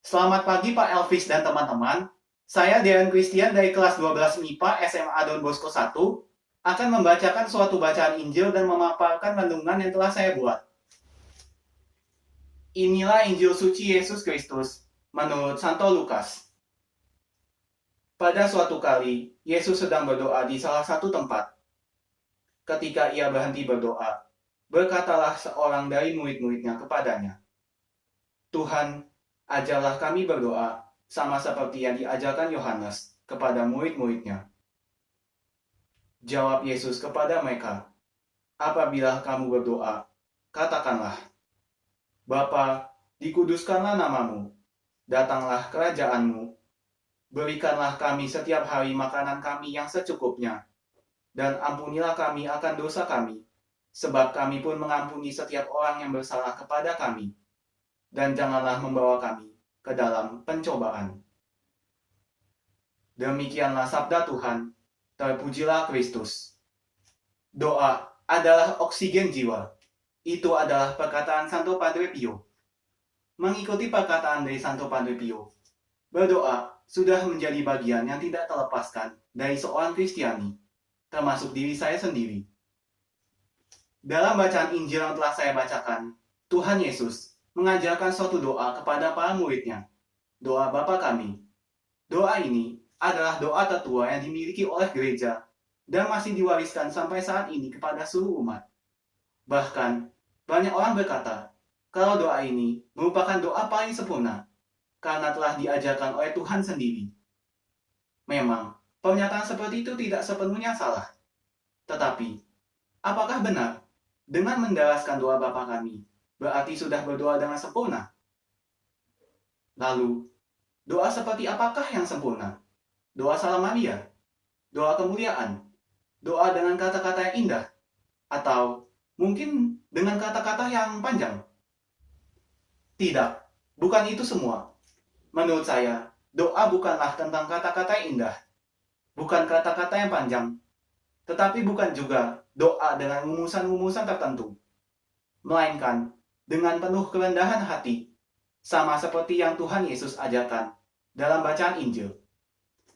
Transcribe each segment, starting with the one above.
Selamat pagi Pak Elvis dan teman-teman. Saya Dean Christian dari kelas 12 MIPA SMA Don Bosco 1 akan membacakan suatu bacaan Injil dan memaparkan renungan yang telah saya buat. Inilah Injil suci Yesus Kristus menurut Santo Lukas. Pada suatu kali, Yesus sedang berdoa di salah satu tempat. Ketika ia berhenti berdoa, berkatalah seorang dari murid-muridnya kepadanya, "Tuhan, ajarlah kami berdoa, sama seperti yang diajarkan Yohanes kepada murid-muridnya." Jawab Yesus kepada mereka, "Apabila kamu berdoa, katakanlah, Bapa, dikuduskanlah namamu, datanglah kerajaanmu, berikanlah kami setiap hari makanan kami yang secukupnya, dan ampunilah kami akan dosa kami, sebab kami pun mengampuni setiap orang yang bersalah kepada kami, dan janganlah membawa kami ke dalam pencobaan." Demikianlah sabda Tuhan. Terpujilah Kristus. Doa adalah oksigen jiwa. Itu adalah perkataan Santo Padre Pio. Mengikuti perkataan dari Santo Padre Pio, berdoa sudah menjadi bagian yang tidak terlepaskan dari seorang Kristiani, termasuk diri saya sendiri. Dalam bacaan Injil yang telah saya bacakan, Tuhan Yesus mengajarkan suatu doa kepada para muridnya. Doa Bapa kami. Doa ini adalah doa tertua yang dimiliki oleh gereja dan masih diwariskan sampai saat ini kepada seluruh umat. Bahkan, banyak orang berkata kalau doa ini merupakan doa paling sempurna karena telah diajarkan oleh Tuhan sendiri. Memang, pernyataan seperti itu tidak sepenuhnya salah. Tetapi, apakah benar dengan mendaraskan doa Bapa kami berarti sudah berdoa dengan sempurna? Lalu, doa seperti apakah yang sempurna? Doa Salam Maria, doa kemuliaan, doa dengan kata-kata yang indah, atau mungkin dengan kata-kata yang panjang? Tidak, bukan itu semua. Menurut saya, doa bukanlah tentang kata-kata yang indah, bukan kata-kata yang panjang, tetapi bukan juga doa dengan rumusan-rumusan tertentu, melainkan dengan penuh kerendahan hati, sama seperti yang Tuhan Yesus ajarkan dalam bacaan Injil.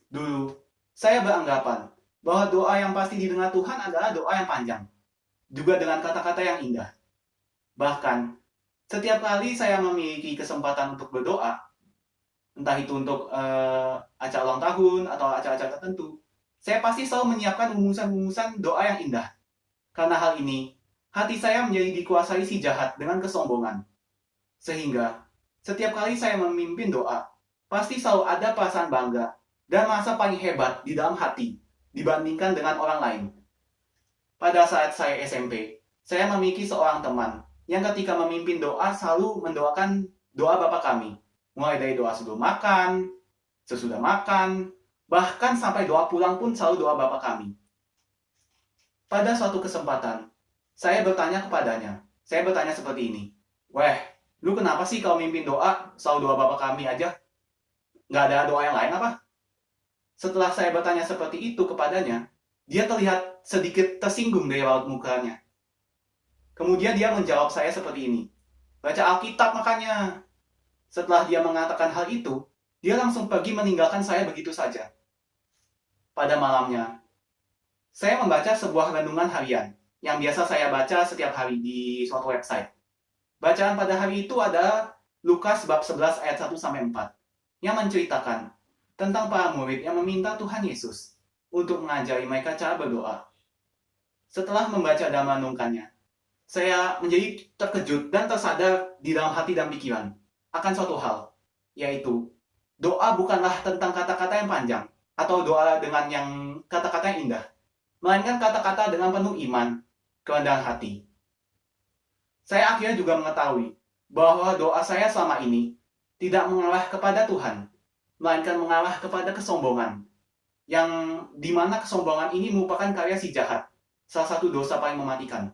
Dulu, saya beranggapan bahwa doa yang pasti didengar Tuhan adalah doa yang panjang, juga dengan kata-kata yang indah. Bahkan, setiap kali saya memiliki kesempatan untuk berdoa, entah itu untuk acara ulang tahun atau acara-acara tertentu, saya pasti selalu menyiapkan rumusan-rumusan doa yang indah. Karena hal ini, hati saya menjadi dikuasai si jahat dengan kesombongan. Sehingga, setiap kali saya memimpin doa, pasti selalu ada perasaan bangga dan merasa paling hebat di dalam hati dibandingkan dengan orang lain. Pada saat saya SMP, saya memiliki seorang teman yang ketika memimpin doa selalu mendoakan doa Bapa kami. Mulai dari doa sebelum makan, sesudah makan, bahkan sampai doa pulang pun selalu doa Bapa kami. Pada suatu kesempatan, saya bertanya kepadanya. Saya bertanya seperti ini, "Weh, lu kenapa sih kalau mimpin doa selalu doa Bapa kami aja? Nggak ada doa yang lain apa?" Setelah saya bertanya seperti itu kepadanya, dia terlihat sedikit tersinggung dari raut mukanya. Kemudian dia menjawab saya seperti ini, "Baca Alkitab makanya." Setelah dia mengatakan hal itu, dia langsung pergi meninggalkan saya begitu saja. Pada malamnya, saya membaca sebuah renungan harian yang biasa saya baca setiap hari di suatu website. Bacaan pada hari itu adalah Lukas bab 11 ayat 1-4 yang menceritakan tentang para murid yang meminta Tuhan Yesus untuk mengajari mereka cara berdoa. Setelah membaca dan merenungkannya, saya menjadi terkejut dan tersadar di dalam hati dan pikiran akan suatu hal, yaitu doa bukanlah tentang kata-kata yang panjang atau doa dengan yang kata-kata yang indah, melainkan kata-kata dengan penuh iman, kerendahan hati. Saya akhirnya juga mengetahui bahwa doa saya selama ini tidak mengarah kepada Tuhan, melainkan mengarah kepada kesombongan, yang dimana kesombongan ini merupakan karya si jahat, salah satu dosa paling mematikan.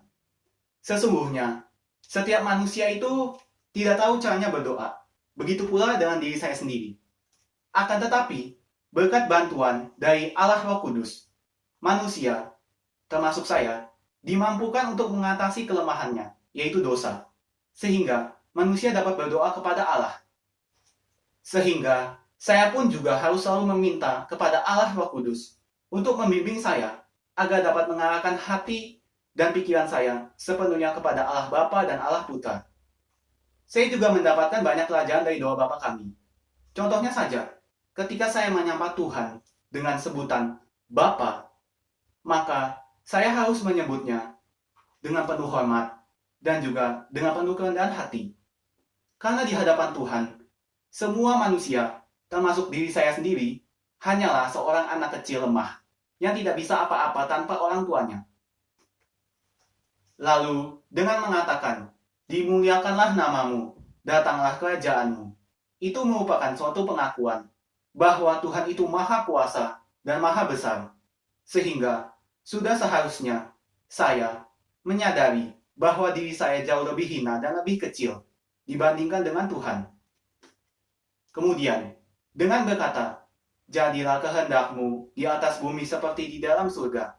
Sesungguhnya, setiap manusia itu tidak tahu caranya berdoa, begitu pula dengan diri saya sendiri. Akan tetapi, berkat bantuan dari Allah Roh Kudus, manusia, termasuk saya, dimampukan untuk mengatasi kelemahannya, yaitu dosa, sehingga manusia dapat berdoa kepada Allah. Sehingga saya pun juga harus selalu meminta kepada Allah Roh Kudus untuk membimbing saya agar dapat mengarahkan hati dan pikiran saya sepenuhnya kepada Allah Bapa dan Allah Putra. Saya juga mendapatkan banyak pelajaran dari doa Bapa kami. Contohnya saja, ketika saya menyapa Tuhan dengan sebutan Bapa, maka saya harus menyebutnya dengan penuh hormat dan juga dengan penuh kerendahan hati. Karena di hadapan Tuhan, semua manusia, termasuk diri saya sendiri, hanyalah seorang anak kecil lemah yang tidak bisa apa-apa tanpa orang tuanya. Lalu, dengan mengatakan, dimuliakanlah namamu, datanglah kerajaanmu. Itu merupakan suatu pengakuan bahwa Tuhan itu maha kuasa dan maha besar. Sehingga, sudah seharusnya saya menyadari bahwa diri saya jauh lebih hina dan lebih kecil dibandingkan dengan Tuhan. Kemudian, dengan berkata, jadilah kehendakmu di atas bumi seperti di dalam surga.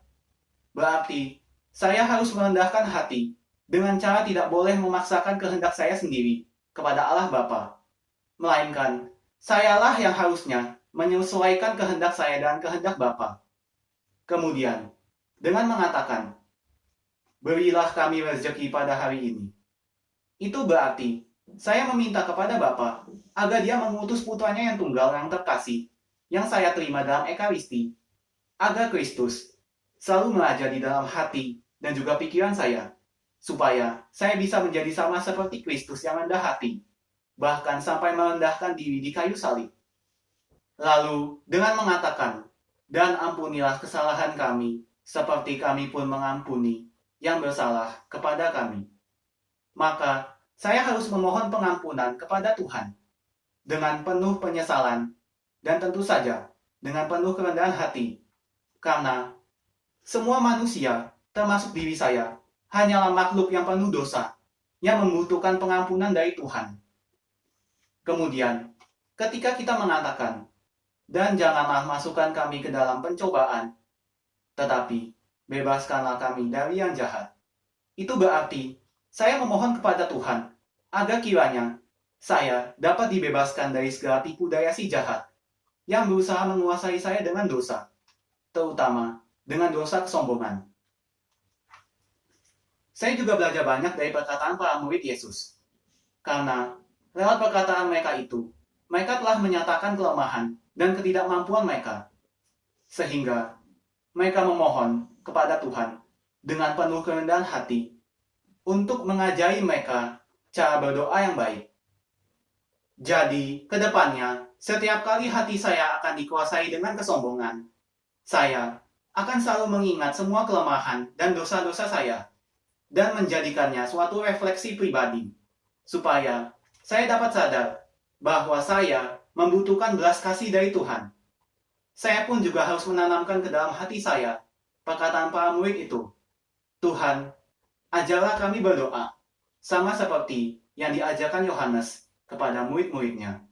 Berarti, saya harus merendahkan hati dengan cara tidak boleh memaksakan kehendak saya sendiri kepada Allah Bapa. Melainkan, sayalah yang harusnya menyesuaikan kehendak saya dan kehendak Bapa. Kemudian, dengan mengatakan, berilah kami rezeki pada hari ini. Itu berarti, saya meminta kepada Bapa agar dia mengutus putranya yang tunggal yang terkasih, yang saya terima dalam Ekaristi, agar Kristus selalu meraja di dalam hati dan juga pikiran saya, supaya saya bisa menjadi sama seperti Kristus yang rendah hati, bahkan sampai merendahkan diri di kayu salib. Lalu, dengan mengatakan, dan ampunilah kesalahan kami, seperti kami pun mengampuni yang bersalah kepada kami. Maka, saya harus memohon pengampunan kepada Tuhan dengan penuh penyesalan dan tentu saja dengan penuh kerendahan hati. Karena semua manusia, termasuk diri saya, hanyalah makhluk yang penuh dosa yang membutuhkan pengampunan dari Tuhan. Kemudian, ketika kita mengatakan, dan janganlah masukkan kami ke dalam pencobaan, tetapi bebaskanlah kami dari yang jahat. Itu berarti saya memohon kepada Tuhan agar kiranya saya dapat dibebaskan dari segala tipu daya si jahat yang berusaha menguasai saya dengan dosa, terutama dengan dosa kesombongan. Saya juga belajar banyak dari perkataan para murid Yesus. Karena lewat perkataan mereka itu, mereka telah menyatakan kelemahan dan ketidakmampuan mereka. Sehingga mereka memohon kepada Tuhan dengan penuh kerendahan hati untuk mengajari mereka cara berdoa yang baik. Jadi, ke depannya, setiap kali hati saya akan dikuasai dengan kesombongan, saya akan selalu mengingat semua kelemahan dan dosa-dosa saya dan menjadikannya suatu refleksi pribadi, supaya saya dapat sadar bahwa saya membutuhkan belas kasih dari Tuhan. Saya pun juga harus menanamkan ke dalam hati saya perkataan para murid itu. Tuhan, ajarlah kami berdoa, sama seperti yang diajarkan Yohanes kepada murid-muridnya.